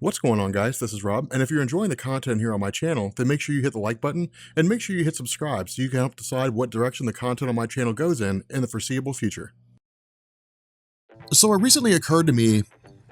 What's going on, guys? This is Rob, and if you're enjoying the content here on my channel, then make sure you hit the like button and make sure you hit subscribe so you can help decide what direction the content on my channel goes in the foreseeable future. So it recently occurred to me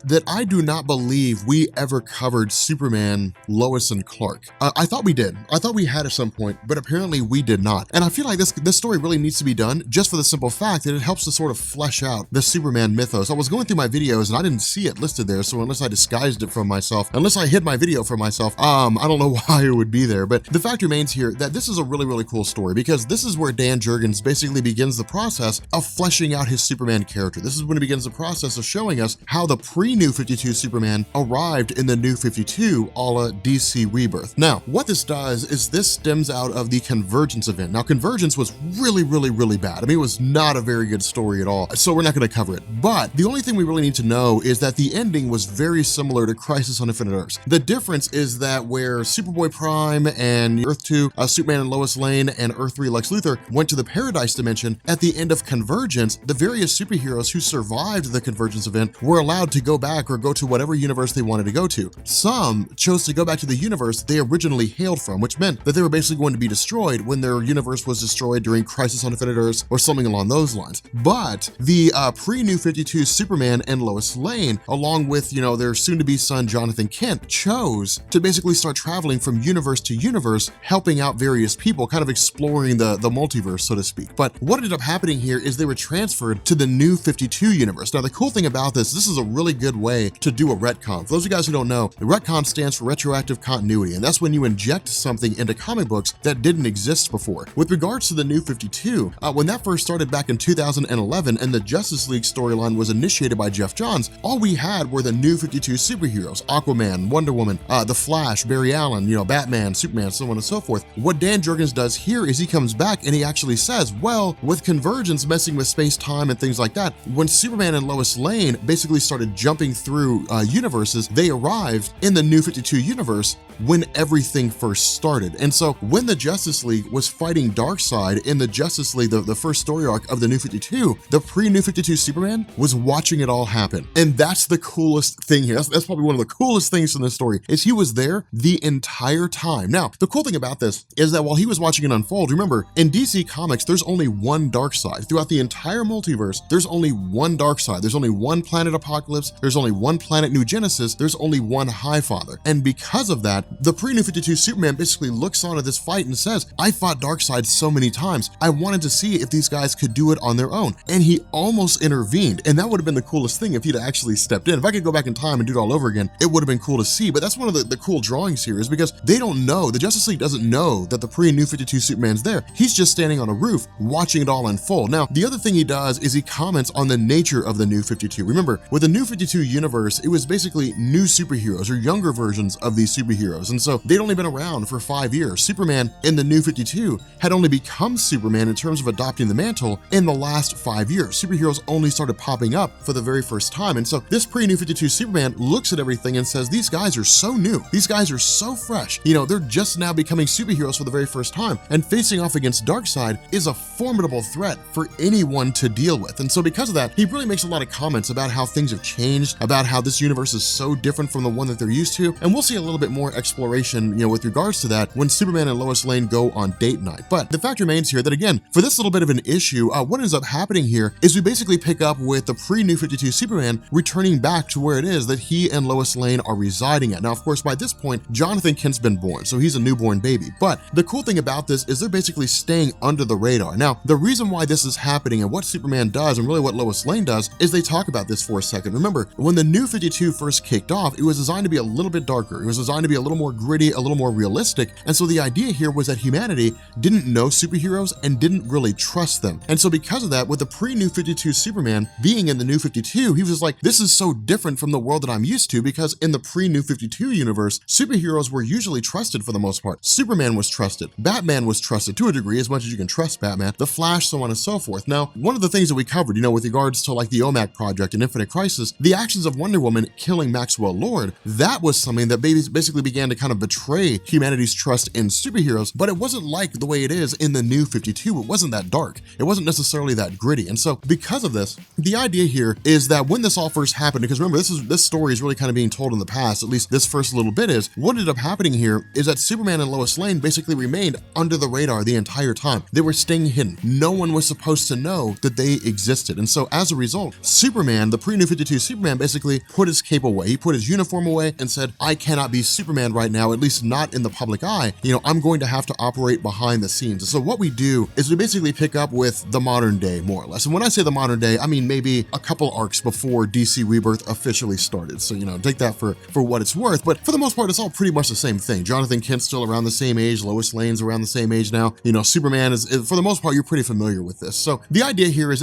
that I do not believe we ever covered Superman, Lois, and Clark. I thought we did. I thought we had at some point, but apparently we did not. And I feel like this story really needs to be done just for the simple fact that it helps to sort of flesh out the Superman mythos. I was going through my videos and I didn't see it listed there, so unless I disguised it from myself, unless I hid my video from myself, I don't know why it would be there. But the fact remains here that this is a really, really cool story because this is where Dan Jurgens basically begins the process of fleshing out his Superman character. This is when he begins the process of showing us how the New 52 Superman arrived in the New 52 a la DC Rebirth. Now, what this does is this stems out of the Convergence event. Now, Convergence was really, really, really bad. I mean, it was not a very good story at all, so we're not going to cover it. But the only thing we really need to know is that the ending was very similar to Crisis on Infinite Earths. The difference is that where Superboy Prime and Earth 2, Superman and Lois Lane, and Earth 3 Lex Luthor went to the Paradise Dimension, at the end of Convergence, the various superheroes who survived the Convergence event were allowed to go back or go to whatever universe they wanted to go to. Some chose to go back to the universe they originally hailed from, which meant that they were basically going to be destroyed when their universe was destroyed during Crisis on Infinite Earths or something along those lines. But the pre-New 52 Superman and Lois Lane, along with, their soon-to-be son Jonathan Kent, chose to basically start traveling from universe to universe, helping out various people, kind of exploring the multiverse, so to speak. But what ended up happening here is they were transferred to the New 52 universe. Now, the cool thing about this is a really good way to do a retcon. For those of you guys who don't know, the retcon stands for retroactive continuity, and that's when you inject something into comic books that didn't exist before. With regards to the New 52, when that first started back in 2011 and the Justice League storyline was initiated by Jeff Johns, all we had were the New 52 superheroes: Aquaman, Wonder Woman, The Flash, Barry Allen, Batman, Superman, so on and so forth. What Dan Jurgens does here is he comes back and he actually says, well, with Convergence messing with space-time and things like that, when Superman and Lois Lane basically started jumping through universes, they arrived in the New 52 universe when everything first started. And so when the Justice League was fighting Darkseid in the Justice League, the first story arc of the New 52, the pre-New 52 Superman was watching it all happen. And that's the coolest thing here. That's probably one of the coolest things in this story, is he was there the entire time. Now, the cool thing about this is that while he was watching it unfold, remember, in DC Comics, there's only one Darkseid. Throughout the entire multiverse, there's only one Darkseid. There's only one planet Apocalypse. There's only one planet New Genesis. There's only one Highfather. And because of that, the pre-New 52 Superman basically looks on at this fight and says, I fought Darkseid so many times. I wanted to see if these guys could do it on their own. And he almost intervened. And that would have been the coolest thing if he'd actually stepped in. If I could go back in time and do it all over again, it would have been cool to see. But that's one of the cool drawings here, is because they don't know, the Justice League doesn't know that the pre-New 52 Superman's there. He's just standing on a roof watching it all unfold. Now, the other thing he does is he comments on the nature of the New 52. Remember, with the New 52 universe, it was basically new superheroes or younger versions of these superheroes. And so they'd only been around for 5 years. Superman in the New 52 had only become Superman in terms of adopting the mantle in the last 5 years. Superheroes only started popping up for the very first time. And so this pre-New 52 Superman looks at everything and says, these guys are so new. These guys are so fresh. They're just now becoming superheroes for the very first time. And facing off against Darkseid is a formidable threat for anyone to deal with. And so because of that, he really makes a lot of comments about how things have changed, about how this universe is so different from the one that they're used to. And we'll see a little bit more exploration, with regards to that when Superman and Lois Lane go on date night. But the fact remains here that, again, for this little bit of an issue, what ends up happening here is we basically pick up with the pre-New 52 Superman returning back to where it is that he and Lois Lane are residing at. Now, of course, by this point, Jonathan Kent's been born, so he's a newborn baby. But the cool thing about this is they're basically staying under the radar. Now, the reason why this is happening and what Superman does and really what Lois Lane does is they talk about this for a second. Remember, when the New 52 first kicked off, it was designed to be a little bit darker. It was designed to be a little more gritty, a little more realistic. And so the idea here was that humanity didn't know superheroes and didn't really trust them. And so because of that, with the pre-New 52 Superman being in the New 52, he was just like, this is so different from the world that I'm used to, because in the pre-New 52 universe, superheroes were usually trusted for the most part. Superman was trusted. Batman was trusted to a degree, as much as you can trust Batman. The Flash, so on and so forth. Now, one of the things that we covered, with regards to like the OMAC project and Infinite Crisis, the actions of Wonder Woman killing Maxwell Lord, that was something that basically began began to kind of betray humanity's trust in superheroes, but it wasn't like the way it is in the New 52. It wasn't that dark. It wasn't necessarily that gritty. And so because of this, the idea here is that when this all first happened, because remember, this story is really kind of being told in the past, at least this first little bit is, what ended up happening here is that Superman and Lois Lane basically remained under the radar the entire time. They were staying hidden. No one was supposed to know that they existed. And so as a result, Superman, the pre-New 52 Superman, basically put his cape away. He put his uniform away and said, I cannot be Superman right now, at least not in the public eye. I'm going to have to operate behind the scenes. And so what we do is we basically pick up with the modern day, more or less. And when I say the modern day, I mean maybe a couple arcs before DC Rebirth officially started. So, take that for what it's worth. But for the most part, it's all pretty much the same thing. Jonathan Kent's still around the same age. Lois Lane's around the same age now. Superman is, for the most part, you're pretty familiar with this. So the idea here is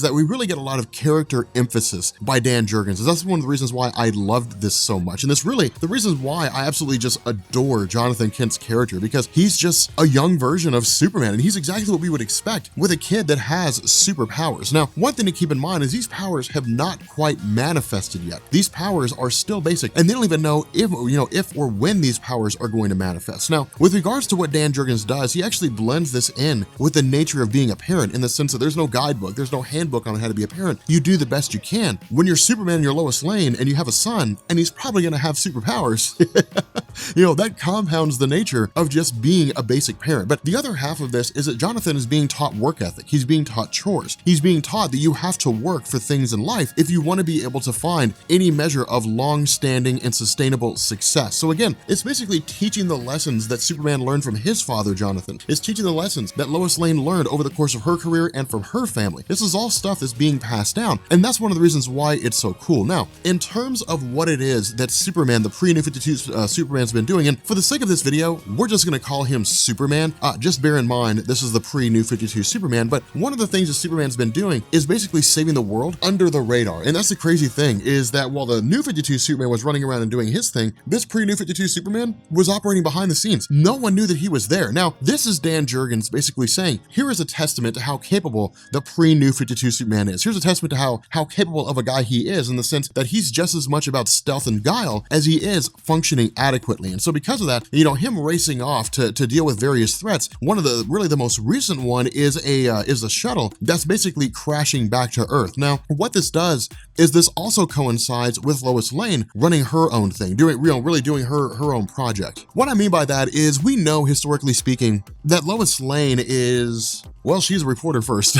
that we really get a lot of character emphasis by Dan Jurgens. That's one of the reasons why I loved this so much. And this really, the reasons why I absolutely just adore Jonathan Kent's character, because he's just a young version of Superman. And he's exactly what we would expect with a kid that has superpowers. Now, one thing to keep in mind is these powers have not quite manifested yet. These powers are still basic, and they don't even know if or when these powers are going to manifest. Now, with regards to what Dan Jurgens does, he actually blends this in with the nature of being a parent, in the sense that there's no guidebook, there's no handbook on how to be a parent. You do the best you can. When you're Superman and you're Lois Lane and you have a son and he's probably going to have superpowers, that compounds the nature of just being a basic parent. But the other half of this is that Jonathan is being taught work ethic. He's being taught chores. He's being taught that you have to work for things in life if you want to be able to find any measure of long-standing and sustainable success. So again, it's basically teaching the lessons that Superman learned from his father, Jonathan. It's teaching the lessons that Lois Lane learned over the course of her career and from her family. This is all stuff that's being passed down, and that's one of the reasons why it's so cool. Now, in terms of what it is that Superman, the pre-New 52 Superman's been doing, and for the sake of this video, we're just going to call him Superman. Just bear in mind, this is the pre-New 52 Superman, but one of the things that Superman's been doing is basically saving the world under the radar. And that's the crazy thing, is that while the New 52 Superman was running around and doing his thing, this pre-New 52 Superman was operating behind the scenes. No one knew that he was there. Now, this is Dan Jurgens basically saying, here is a testament to how capable the pre-New 52 Superman is. Here's a testament to how capable of a guy he is, in the sense that he's just as much about stealth and guile as he is functioning adequately. And so because of that, him racing off to deal with various threats, one of the most recent one is a shuttle that's basically crashing back to Earth. Now, what this does is this also coincides with Lois Lane running her own thing, really doing her own project. What I mean by that is, we know, historically speaking, that Lois Lane is, well, she's a reporter first.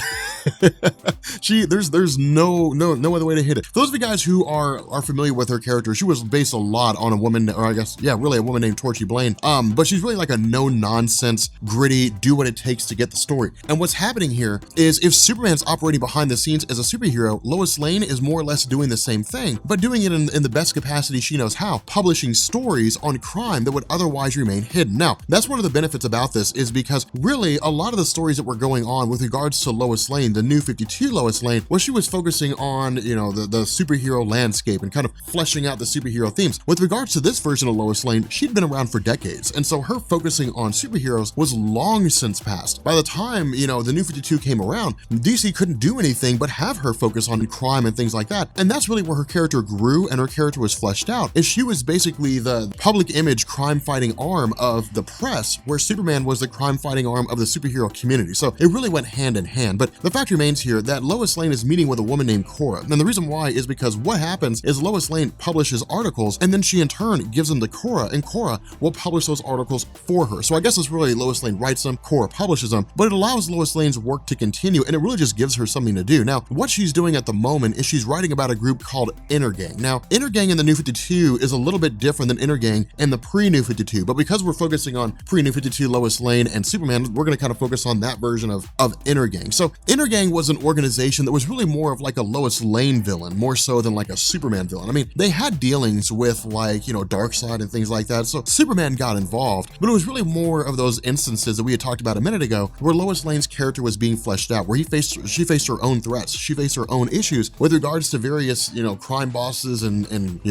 There's no other way to hit it. For those of you guys who are familiar with her character, she was based a lot on a woman, or I guess, yeah, really a woman named Torchy Blaine. But she's really like a no-nonsense, gritty, do what it takes to get the story. And what's happening here is, if Superman's operating behind the scenes as a superhero, Lois Lane is more or less doing the same thing, but doing it in the best capacity she knows how, publishing stories on crime that would otherwise remain hidden. Now, that's one of the benefits about this, is because really a lot of the stories that were going on with regards to Lois Lane, the New 52 Lois Lane, well, she was focusing on, the superhero landscape and kind of fleshing out the superhero themes. With regards to this version of Lois Lane, she'd been around for decades, and so her focusing on superheroes was long since past. By the time, the New 52 came around, DC couldn't do anything but have her focus on crime and things like that. And that's really where her character grew and her character was fleshed out, is she was basically the public image crime-fighting arm of the press, where Superman was the crime-fighting arm of the superhero community. So it really went hand in hand. But the fact remains here that Lois Lane is meeting with a woman named Cora. And the reason why is because what happens is Lois Lane publishes articles, and then she in turn gives them to Cora, and Cora will publish those articles for her. So I guess it's really Lois Lane writes them, Cora publishes them, but it allows Lois Lane's work to continue, and it really just gives her something to do. Now, what she's doing at the moment is she's writing about a group called Intergang. Now, Intergang in the New 52 is a little bit different than Intergang in the pre-New 52, but because we're focusing on pre-New 52 Lois Lane and Superman, we're going to kind of focus on that version of Intergang. So Intergang was an organization that was really more of like a Lois Lane villain, more so than like a Superman villain. I mean, they had dealings with like, Darkseid and things like that, so Superman got involved, but it was really more of those instances that we had talked about a minute ago, where Lois Lane's character was being fleshed out, where she faced her own threats, she faced her own issues with regards to various, crime bosses and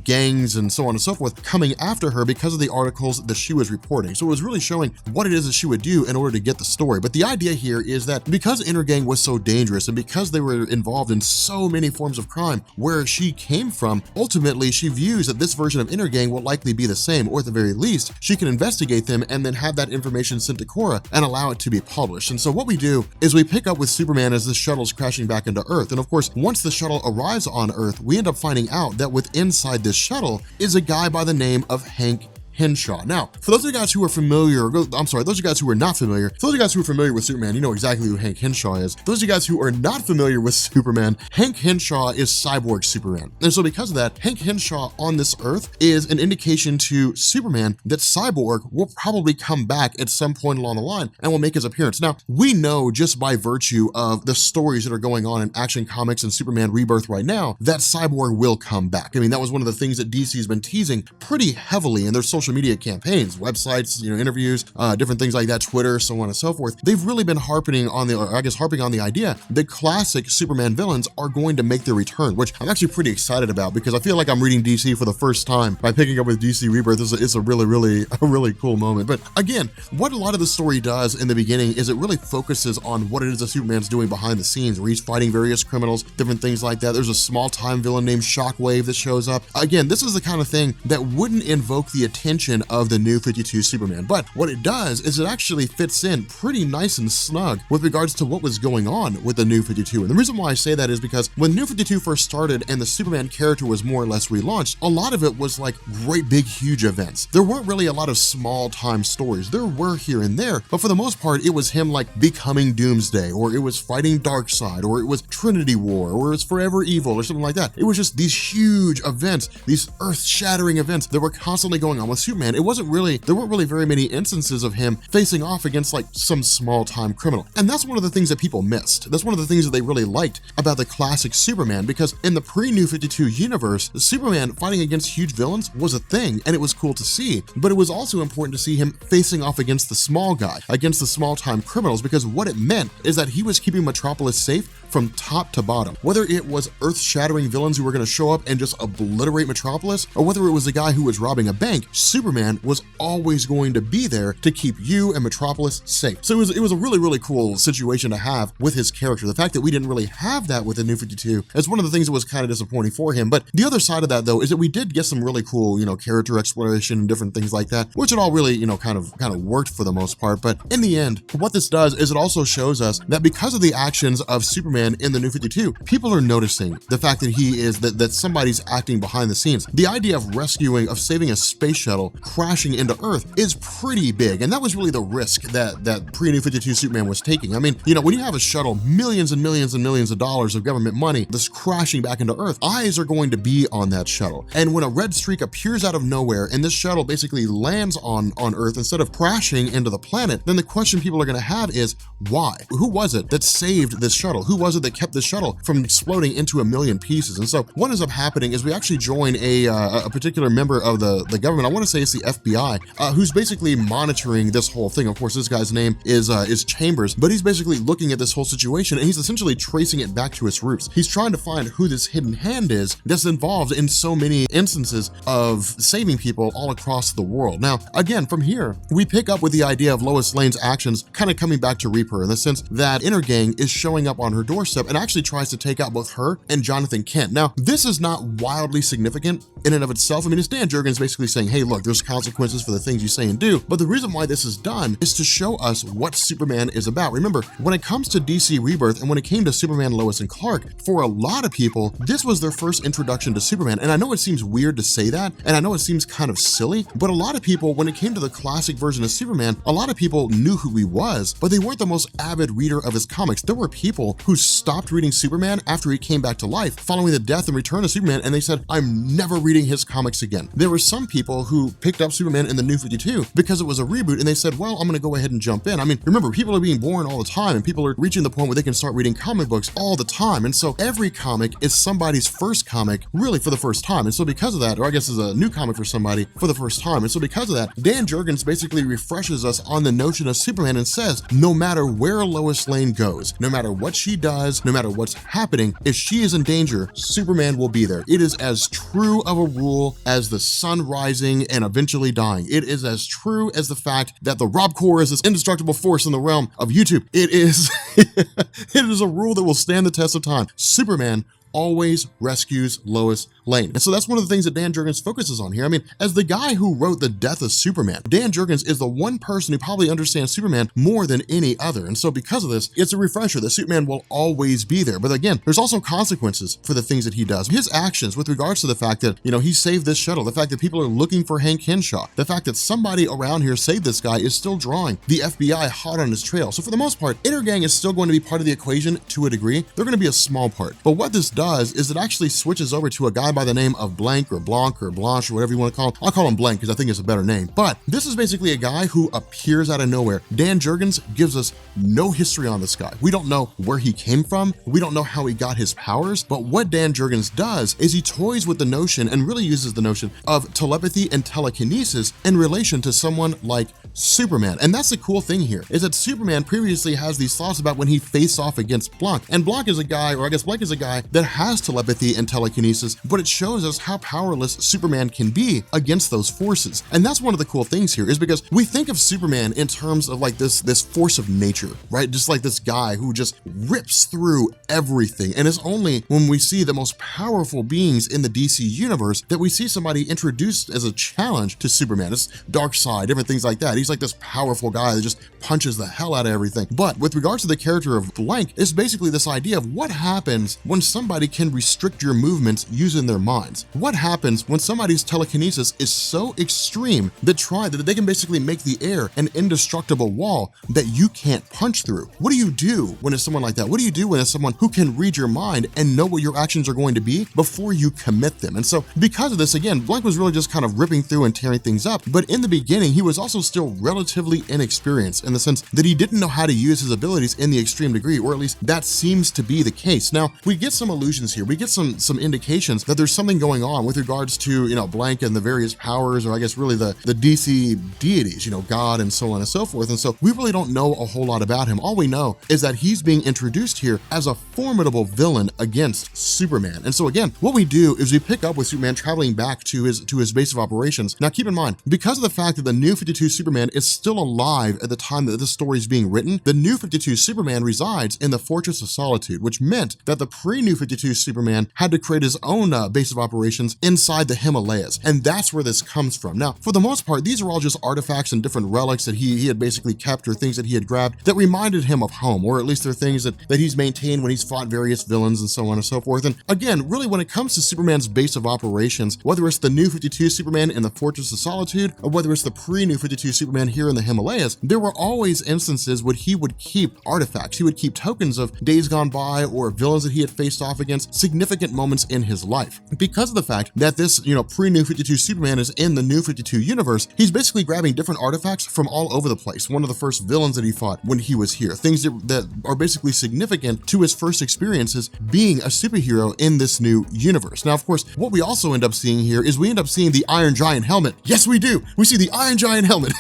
gangs and so on and so forth coming after her because of the articles that she was reporting. So it was really showing what it is that she would do in order to get the story. But the idea here is that because Intergang was so dangerous, and because they were involved in so many forms of crime where she came from, ultimately she views that this version of Intergang will likely be the same, or at the very least, she can investigate them and then have that information sent to Cora and allow it to be published. And so what we do is we pick up with Superman as this shuttle's crashing back into Earth. And of course, once the shuttle arrives on Earth, we end up finding out that inside this shuttle is a guy by the name of Hank Henshaw. Now, for those of you guys who are familiar, those of you guys who are not familiar, for those of you guys who are familiar with Superman, you know exactly who Hank Henshaw is. Those of you guys who are not familiar with Superman, Hank Henshaw is Cyborg Superman. And so because of that, Hank Henshaw on this Earth is an indication to Superman that Cyborg will probably come back at some point along the line and will make his appearance. Now, we know just by virtue of the stories that are going on in Action Comics and Superman Rebirth right now, that Cyborg will come back. I mean, that was one of the things that DC's been teasing pretty heavily in their social media campaigns, websites, interviews, different things like that, Twitter, so on and so forth. They've really been harping on the idea that classic Superman villains are going to make their return, which I'm actually pretty excited about because I feel like I'm reading DC for the first time by picking up with DC Rebirth. It's a really cool moment. But again, what a lot of the story does in the beginning is it really focuses on what it is that Superman's doing behind the scenes, where he's fighting various criminals, different things like that. There's a small time villain named Shockwave that shows up. Again, this is the kind of thing that wouldn't invoke the attention of the New 52 Superman, but what it does is it actually fits in pretty nice and snug with regards to what was going on with the New 52. And the reason why I say that is because when New 52 first started and the Superman character was more or less relaunched, a lot of it was like great big huge events. There weren't really a lot of small time stories. There were here and there, but for the most part it was him like becoming Doomsday, or it was fighting Darkseid, or it was Trinity War, or it was Forever Evil, or something like that. It was just these huge events, these earth-shattering events that were constantly going on with Superman. There weren't really very many instances of him facing off against like some small time criminal. And that's one of the things that people missed. That's one of the things that they really liked about the classic Superman, because in the pre-New 52 universe, Superman fighting against huge villains was a thing, and it was cool to see, but it was also important to see him facing off against the small guy, against the small time criminals, because what it meant is that he was keeping Metropolis safe from top to bottom. Whether it was earth-shattering villains who were going to show up and just obliterate Metropolis, or whether it was a guy who was robbing a bank, Superman was always going to be there to keep you and Metropolis safe. So it was a really cool situation to have with his character. The fact that we didn't really have that with the New 52 is one of the things that was kind of disappointing for him. But the other side of that, though, is that we did get some really cool, character exploration and different things like that, which it all really, kind of worked for the most part. But in the end, what this does is it also shows us that because of the actions of Superman in the New 52, people are noticing the fact that that somebody's acting behind the scenes. The idea of saving a space shuttle crashing into Earth is pretty big, and that was really the risk that pre-New 52 Superman was taking. I mean, when you have a shuttle, millions and millions and millions of dollars of government money that's crashing back into Earth, eyes are going to be on that shuttle. And when a red streak appears out of nowhere and this shuttle basically lands on Earth instead of crashing into the planet, then the question people are going to have is, why? Who was it that saved this shuttle? Who was it that kept this shuttle from exploding into a million pieces? And so what ends up happening is we actually join a particular member of the government. I want to say it's the FBI, who's basically monitoring this whole thing. Of course, this guy's name is Chambers, but he's basically looking at this whole situation and he's essentially tracing it back to its roots. He's trying to find who this hidden hand is that's involved in so many instances of saving people all across the world. Now, again, from here, we pick up with the idea of Lois Lane's actions kind of coming back to Reaper, in the sense that Intergang is showing up on her doorstep and actually tries to take out both her and Jonathan Kent. Now, this is not wildly significant in and of itself. I mean, it's Dan Jurgens basically saying, hey, look, there's consequences for the things you say and do. But the reason why this is done is to show us what Superman is about. Remember, when it comes to DC Rebirth and when it came to Superman, Lois, and Clark, for a lot of people, this was their first introduction to Superman. And I know it seems weird to say that, and I know it seems kind of silly, but a lot of people, when it came to the classic version of Superman, a lot of people knew who he was, but they weren't the most avid reader of his comics. There were people who stopped reading Superman after he came back to life following the death and return of Superman, and they said, I'm never reading his comics again. There were some people who picked up Superman in the New 52 because it was a reboot, and they said, well, I'm going to go ahead and jump in. I mean, remember, people are being born all the time, and people are reaching the point where they can start reading comic books all the time, and so every comic is somebody's first comic, really, for the first time. And so because of that, or I guess is a new comic for somebody for the first time, and so because of that, Dan Jurgens basically refreshes us on the notion of Superman and says, no matter where Lois Lane goes, no matter what she does, no matter what's happening, if she is in danger, Superman will be there. It is as true of a rule as the sun rising and eventually dying. It is as true as the fact that the Rob Core is this indestructible force in the realm of YouTube. It is, it is a rule that will stand the test of time. Superman always rescues Lois Lane. And so that's one of the things that Dan Jurgens focuses on here. I mean, as the guy who wrote The Death of Superman, Dan Jurgens is the one person who probably understands Superman more than any other. And so because of this, it's a refresher that Superman will always be there. But again, there's also consequences for the things that he does. His actions with regards to the fact that, you know, he saved this shuttle, the fact that people are looking for Hank Henshaw, the fact that somebody around here saved this guy is still drawing the FBI hot on his trail. So for the most part, Intergang is still going to be part of the equation to a degree. They're going to be a small part. But what this does is it actually switches over to a guy by the name of Blank or Blanc or Blanche or whatever you want to call him. I'll call him Blank because I think it's a better name. But this is basically a guy who appears out of nowhere. Dan Jurgens gives us no history on this guy. We don't know where he came from. We don't know how he got his powers. But what Dan Jurgens does is he toys with the notion and really uses the notion of telepathy and telekinesis in relation to someone like Superman. And that's the cool thing here, is that Superman previously has these thoughts about when he faced off against Blanc. And Blanc is a guy, or I guess Blanc is a guy that has telepathy and telekinesis, but it shows us how powerless Superman can be against those forces. And that's one of the cool things here, is because we think of Superman in terms of like this force of nature, right? Just like this guy who just rips through everything. And it's only when we see the most powerful beings in the DC universe that we see somebody introduced as a challenge to Superman. It's Darkseid, different things like that. He's like this powerful guy that just punches the hell out of everything. But with regards to the character of Blank, it's basically this idea of what happens when somebody can restrict your movements using their minds. What happens when somebody's telekinesis is so extreme that they can basically make the air an indestructible wall that you can't punch through? What do you do when it's someone like that? What do you do when it's someone who can read your mind and know what your actions are going to be before you commit them? And so because of this, again, Blank was really just kind of ripping through and tearing things up. But in the beginning, he was also still relatively inexperienced in the sense that he didn't know how to use his abilities in the extreme degree, or at least that seems to be the case. Now, we get some allusions here. We get some indications that there's something going on with regards to, you know, Blank and the various powers, or I guess really the DC deities, you know, God and so on and so forth. And so we really don't know a whole lot about him. All we know is that he's being introduced here as a formidable villain against Superman. And so again, what we do is we pick up with Superman traveling back to his base of operations. Now keep in mind, because of the fact that the New 52 Superman is still alive at the time that this story is being written, the New 52 Superman resides in the Fortress of Solitude, which meant that the pre-New 52 Superman had to create his own base of operations inside the Himalayas. And that's where this comes from. Now, for the most part, these are all just artifacts and different relics that he had basically kept, or things that he had grabbed that reminded him of home, or at least they're things that he's maintained when he's fought various villains and so on and so forth. And again, really when it comes to Superman's base of operations, whether it's the New 52 Superman in the Fortress of Solitude, or whether it's the pre-New 52 Superman here in the Himalayas, there were always instances where he would keep artifacts. He would keep tokens of days gone by or villains that he had faced off against, significant moments in his life. Because of the fact that this, you know, pre-New 52 Superman is in the New 52 universe, he's basically grabbing different artifacts from all over the place. One of the first villains that he fought when he was here, things that are basically significant to his first experiences being a superhero in this new universe. Now, of course, what we also end up seeing here is we end up seeing the Iron Giant helmet. Yes, we do. We see the Iron Giant helmet.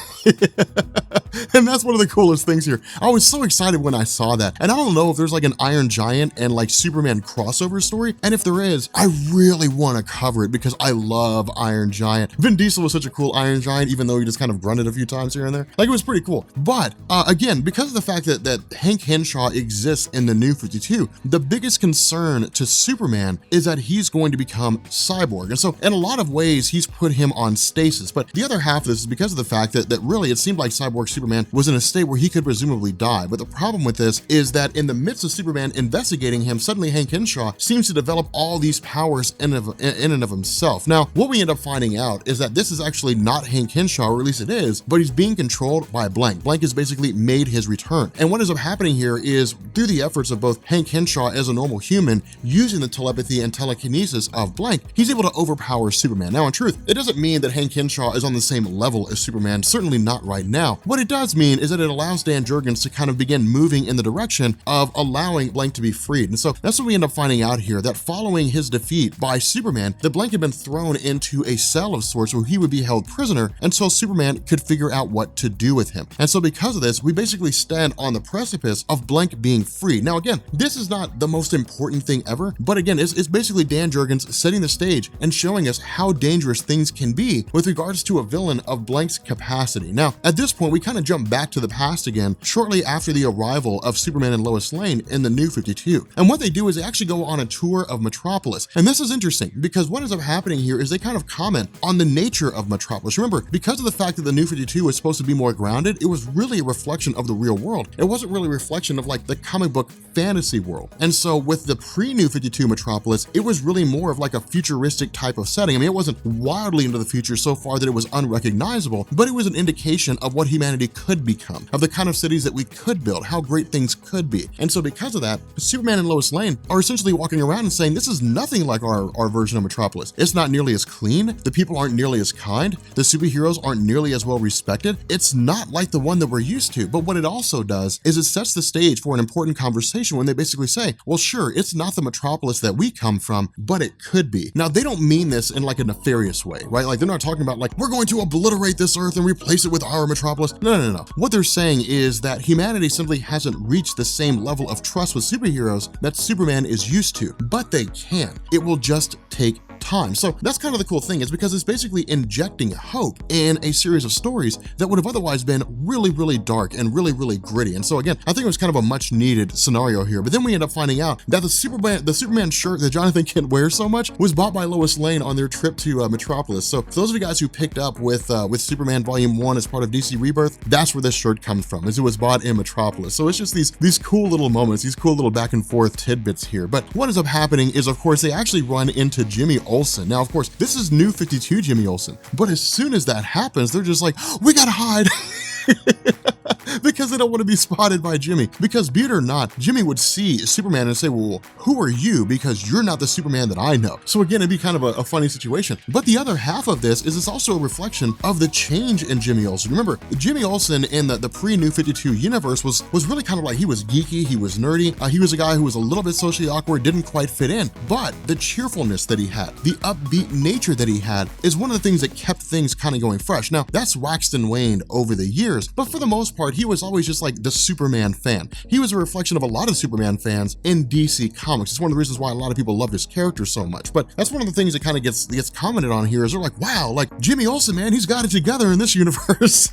And that's one of the coolest things here. I was so excited when I saw that. And I don't know if there's like an Iron Giant and like Superman crossover story. And if there is, I really want to cover it because I love Iron Giant. Vin Diesel was such a cool Iron Giant, even though he just kind of grunted a few times here and there. Like, it was pretty cool. But again, because of the fact that Hank Henshaw exists in the New 52, the biggest concern to Superman is that he's going to become cyborg. And so in a lot of ways, he's put him on stasis. But the other half of this is because of the fact that really it seemed like cyborg Superman was in a state where he could presumably die. But the problem with this is that in the midst of Superman investigating him, suddenly Hank Henshaw seems to develop all these powers in and of himself. Now, what we end up finding out is that this is actually not Hank Henshaw, or at least it is, but he's being controlled by Blank. Blank has basically made his return. And what ends up happening here is through the efforts of both Hank Henshaw as a normal human using the telepathy and telekinesis of Blank, he's able to overpower Superman. Now, in truth, it doesn't mean that Hank Henshaw is on the same level as Superman, certainly certainly not right now. What it does mean is that it allows Dan Jurgens to kind of begin moving in the direction of allowing Blank to be freed. And so that's what we end up finding out here, that following his defeat by Superman, that Blank had been thrown into a cell of sorts where he would be held prisoner until Superman could figure out what to do with him. And so because of this, we basically stand on the precipice of Blank being free. Now again, this is not the most important thing ever, but again, it's basically Dan Jurgens setting the stage and showing us how dangerous things can be with regards to a villain of Blank's capacity. Now, at this point, we kind of jump back to the past again, shortly after the arrival of Superman and Lois Lane in the New 52. And what they do is they actually go on a tour of Metropolis. And this is interesting because what ends up happening here is they kind of comment on the nature of Metropolis. Remember, because of the fact that the New 52 was supposed to be more grounded, it was really a reflection of the real world. It wasn't really a reflection of like the comic book fantasy world. And so with the pre-New 52 Metropolis, it was really more of like a futuristic type of setting. I mean, it wasn't wildly into the future so far that it was unrecognizable, but it was an indication of what humanity could become, of the kind of cities that we could build, how great things could be. And so because of that, Superman and Lois Lane are essentially walking around and saying, this is nothing like our version of Metropolis. It's not nearly as clean. The people aren't nearly as kind. The superheroes aren't nearly as well respected. It's not like the one that we're used to. But what it also does is it sets the stage for an important conversation when they basically say, well, sure, it's not the Metropolis that we come from, but it could be. Now, they don't mean this in like a nefarious way, right? Like they're not talking about like, we're going to obliterate this earth and replace it with our Metropolis. No. What they're saying is that humanity simply hasn't reached the same level of trust with superheroes that Superman is used to, but they can. It will just take time. So that's kind of the cool thing, is because it's basically injecting hope in a series of stories that would have otherwise been really, really dark and really, really gritty. And so again, I think it was kind of a much needed scenario here. But then we end up finding out that the Superman shirt that Jonathan Kent wears so much was bought by Lois Lane on their trip to Metropolis. So for those of you guys who picked up with Superman Volume 1 as part of DC Rebirth, that's where this shirt comes from, is it was bought in Metropolis. So it's just these cool little moments, these cool little back and forth tidbits here. But what ends up happening is, of course, they actually run into Jimmy Olsen. Now, of course, this is New 52 Jimmy Olsen, but as soon as that happens, they're just like, we gotta hide. Because they don't want to be spotted by Jimmy. Because be it or not, Jimmy would see Superman and say, well, who are you? Because you're not the Superman that I know. So again, it'd be kind of a funny situation. But the other half of this is it's also a reflection of the change in Jimmy Olsen. Remember, Jimmy Olsen in the pre-New 52 universe was really kind of like, he was geeky, he was nerdy, he was a guy who was a little bit socially awkward, didn't quite fit in. But the cheerfulness that he had, the upbeat nature that he had, is one of the things that kept things kind of going fresh. Now, that's waxed and waned over the years, but for the most part, he was always just like the Superman fan. He was a reflection of a lot of Superman fans in DC Comics. It's one of the reasons why a lot of people love his character so much. But that's one of the things that kind of gets commented on here, is they're like, wow, like Jimmy Olsen, man, he's got it together in this universe.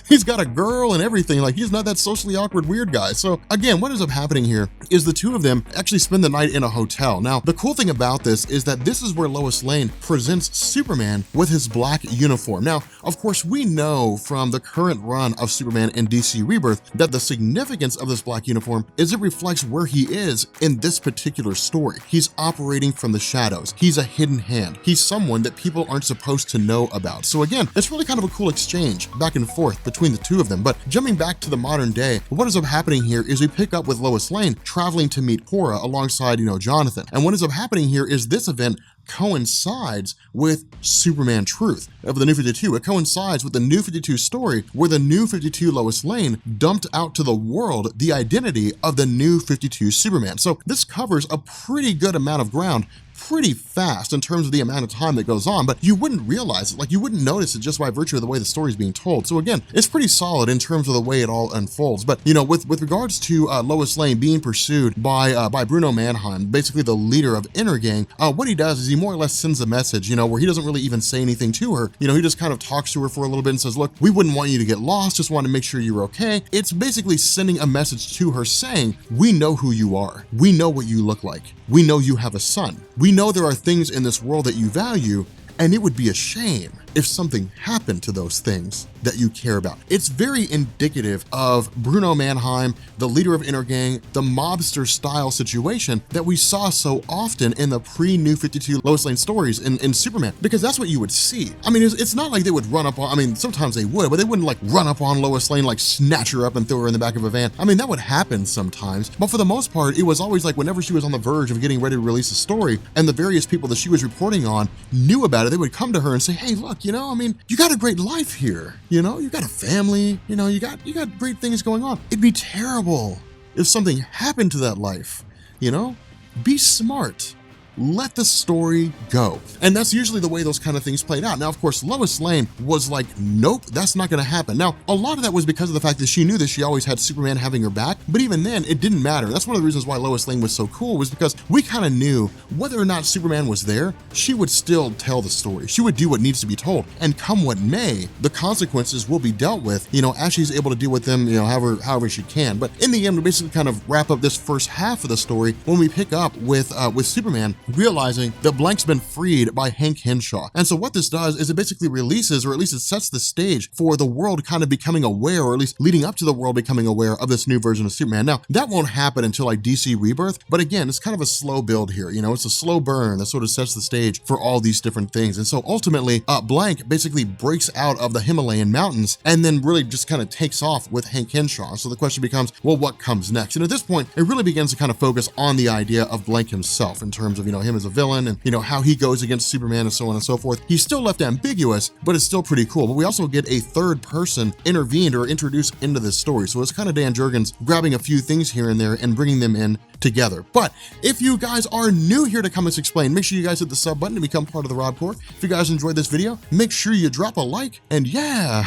He's got a girl and everything. Like, he's not that socially awkward weird guy. So again, what ends up happening here is the two of them actually spend the night in a hotel. Now, the cool thing about this is that this is where Lois Lane presents Superman with his black uniform. Now, of course, we know from the current run of Superman in DC Rebirth that the significance of this black uniform is it reflects where he is in this particular story. He's operating from the shadows. He's a hidden hand. He's someone that people aren't supposed to know about. So again, it's really kind of a cool exchange back and forth between the two of them. But jumping back to the modern day, what ends up happening here is we pick up with Lois Lane traveling to meet Cora alongside, Jonathan. And what ends up happening here is this event coincides with Superman Truth of the New 52. It coincides with the New 52 story where the New 52 Lois Lane dumped out to the world the identity of the New 52 Superman. So this covers a pretty good amount of ground pretty fast in terms of the amount of time that goes on, but you wouldn't realize it. Like, you wouldn't notice it just by virtue of the way the story is being told. So again, it's pretty solid in terms of the way it all unfolds. But with regards to Lois Lane being pursued by Bruno Mannheim, basically the leader of Inner Gang, what he does is he more or less sends a message, where he doesn't really even say anything to her. He just kind of talks to her for a little bit and says, look, we wouldn't want you to get lost, just want to make sure you're okay. It's basically sending a message to her saying, we know who you are. We know what you look like. We know you have a son. We know there are things in this world that you value, and it would be a shame if something happened to those things that you care about. It's very indicative of Bruno Mannheim, the leader of Inner Gang, the mobster style situation that we saw so often in the pre-New 52 Lois Lane stories in Superman, because that's what you would see. I mean, it's not like they would run up on, sometimes they would, but they wouldn't like run up on Lois Lane, like snatch her up and throw her in the back of a van. That would happen sometimes, but for the most part, it was always like whenever she was on the verge of getting ready to release a story and the various people that she was reporting on knew about it, they would come to her and say, hey, look, look, you know, I mean, you got a great life here, you know, you got a family, you know, you got great things going on. It'd be terrible if something happened to that life, you know? Be smart. Let the story go. And that's usually the way those kind of things played out. Now, of course, Lois Lane was like, nope, that's not going to happen. Now, a lot of that was because of the fact that she knew that she always had Superman having her back, but even then, it didn't matter. That's one of the reasons why Lois Lane was so cool, was because we kind of knew whether or not Superman was there, she would still tell the story. She would do what needs to be told. And come what may, the consequences will be dealt with, you know, as she's able to deal with them, you know, however she can. But in the end, we basically kind of wrap up this first half of the story when we pick up with Superman realizing that Blank's been freed by Hank Henshaw. And so what this does is it basically releases, or at least it sets the stage for the world kind of becoming aware, or at least leading up to the world becoming aware of this new version of Superman. Now, that won't happen until like DC Rebirth, but again, it's kind of a slow build here. You know, it's a slow burn that sort of sets the stage for all these different things. And so ultimately, Blank basically breaks out of the Himalayan mountains and then really just kind of takes off with Hank Henshaw. So the question becomes, well, what comes next? And at this point, it really begins to kind of focus on the idea of Blank himself in terms of, you know, him as a villain and, you know, how he goes against Superman and so on and so forth. He's still left ambiguous, but it's still pretty cool. But we also get a third person intervened or introduced into this story. So it's kind of Dan Jurgens grabbing a few things here and there and bringing them in together. But if you guys are new here to Comics Explained, make sure you guys hit the sub button to become part of the Rob Corps. If you guys enjoyed this video, make sure you drop a like, and yeah,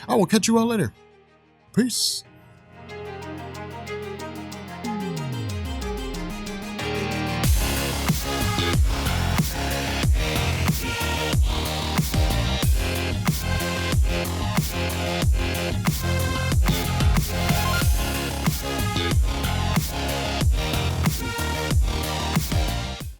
I will catch you all later. Peace.